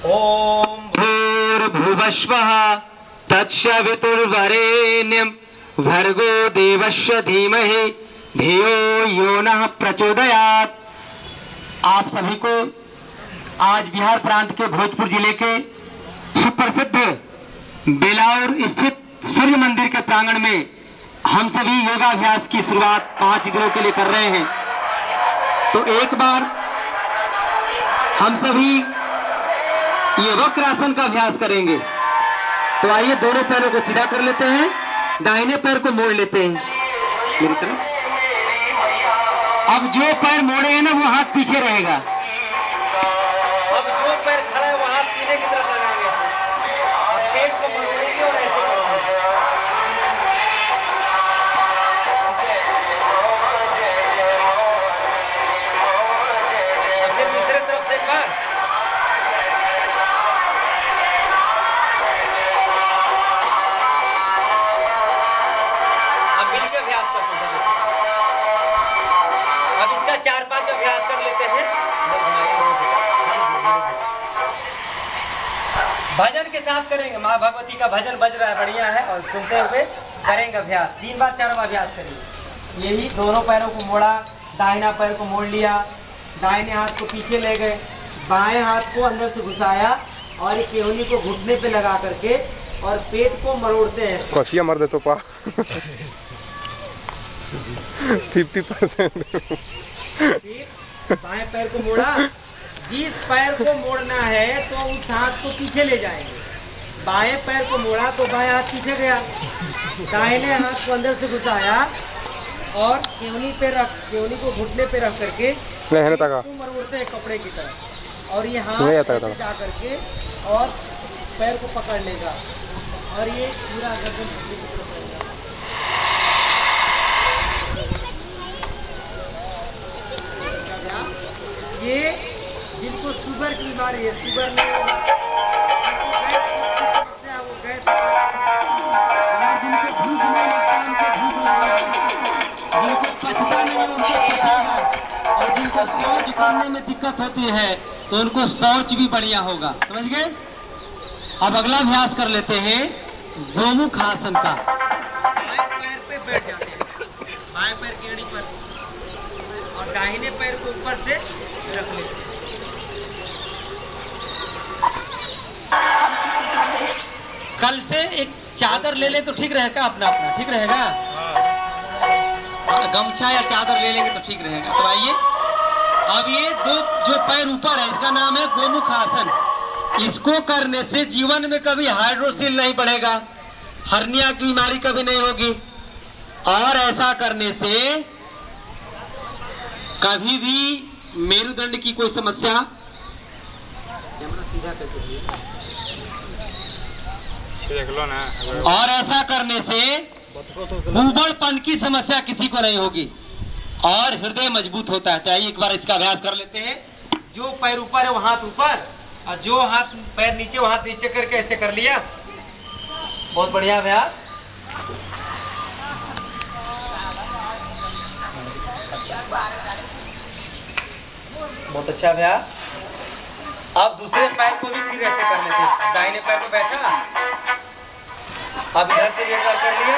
ओम भूर्भुवस्वः तत्सवितुर्वरेण्यं भर्गो देवस्य धीमहि धियो यो नः प्रचोदयात्। आप सभी को आज बिहार प्रांत के भोजपुर जिले के सुप्रसिद्ध बेलाउर स्थित सूर्य मंदिर के प्रांगण में हम सभी योगाभ्यास की शुरुआत 5 दिनों के लिए कर रहे हैं। तो एक बार हम सभी ये वक्रासन का अभ्यास करेंगे। तो आइए दोनों पैरों को सीधा कर लेते हैं, दाहिने पैर को मोड़ लेते हैं मेरी तरफ। अब जो पैर मोड़े हैं ना वो हाथ पीछे रहेगा। अब जो पैर खड़ा है वो हाथ सीधे की तरफ लगाएंगे और पेट को मोड़ेंगे और ऐसे दूसरे तरफ से एक बार। अब मिलकर अभ्यास करते हैं। अब इसका 4-5 अभ्यास कर लेते हैं। भजन के साथ करेंगे, माँ भगवती का भजन बज रहा है, बढ़िया है, और सुनते हुए करेंगे अभ्यास। 3 बार 4 बार अभ्यास करेंगे। यही दोनों पैरों को मोड़ा, दाहिना पैर को मोड़ लिया, दाहिने हाथ को पीछे ले गए, बाएं हाथ को अंदर से घुसाया और एक केवली को घुटने पे लगा करके और पेट को मरोड़ते हैं। कसिया मर दे तो पा 50%। बाएं पैर को मोड़ा, जिस पैर को मोड़ना है तो उस हाथ को पीछे ले जाएंगे। बाएं पैर को मोड़ा तो बाएं हाथ पीछे गया, दाहिने हाथ को अंदर से घुसाया और केवली को घुटने पे रख करके मरोड़ते हैं कपड़े की तरह, और ये हाथ जा करके और पैर को पकड़ लेगा और ये पूरा गर्दन की तरफ रहेगा। ये जिनको शुगर की बीमारी है, शुगर नहीं होगा, वो गैस, जिनको भूख नहीं लगता उनको भूख लगेगा, जिनको पचता नहीं उनको पचेगा, और जिनको शौच करने में दिक्कत होती है तो उनको शौच भी बढ़िया होगा। समझ गए? अब अगला अभ्यास कर लेते हैं गोमुख आसन का। बाएं पैर पे बैठ जाते हैं, बाएं पैर की एड़ी पर, और दाहिने पैर को ऊपर से रख लेते हैं। कल से एक चादर ले ले तो ठीक रहेगा, अपना अपना ठीक रहेगा। गमछा या चादर ले लेंगे तो ठीक रहेगा। तो आइए, अब ये जो पैर ऊपर है इसका नाम है गोमुख आसन। इसको करने से जीवन में कभी हाइड्रोसिल नहीं बढ़ेगा, हर्निया की बीमारी कभी नहीं होगी, और ऐसा करने से कभी भी मेरुदंड की कोई समस्या, और ऐसा करने से उबड़पन की समस्या किसी को नहीं होगी और हृदय मजबूत होता है। चाहिए एक बार इसका अभ्यास कर लेते हैं। जो पैर ऊपर है वो हाथ ऊपर, और जो हाथ पैर नीचे वो हाथ नीचे करके ऐसे कर लिया। बहुत बढ़िया अभ्यास। बहुत अच्छा अभ्यास। अब दूसरे पैर को भी फिर ऐसे कर लेते हैं। दाहिने पैर पे बैठा, अब इधर से एक बार कर लिया,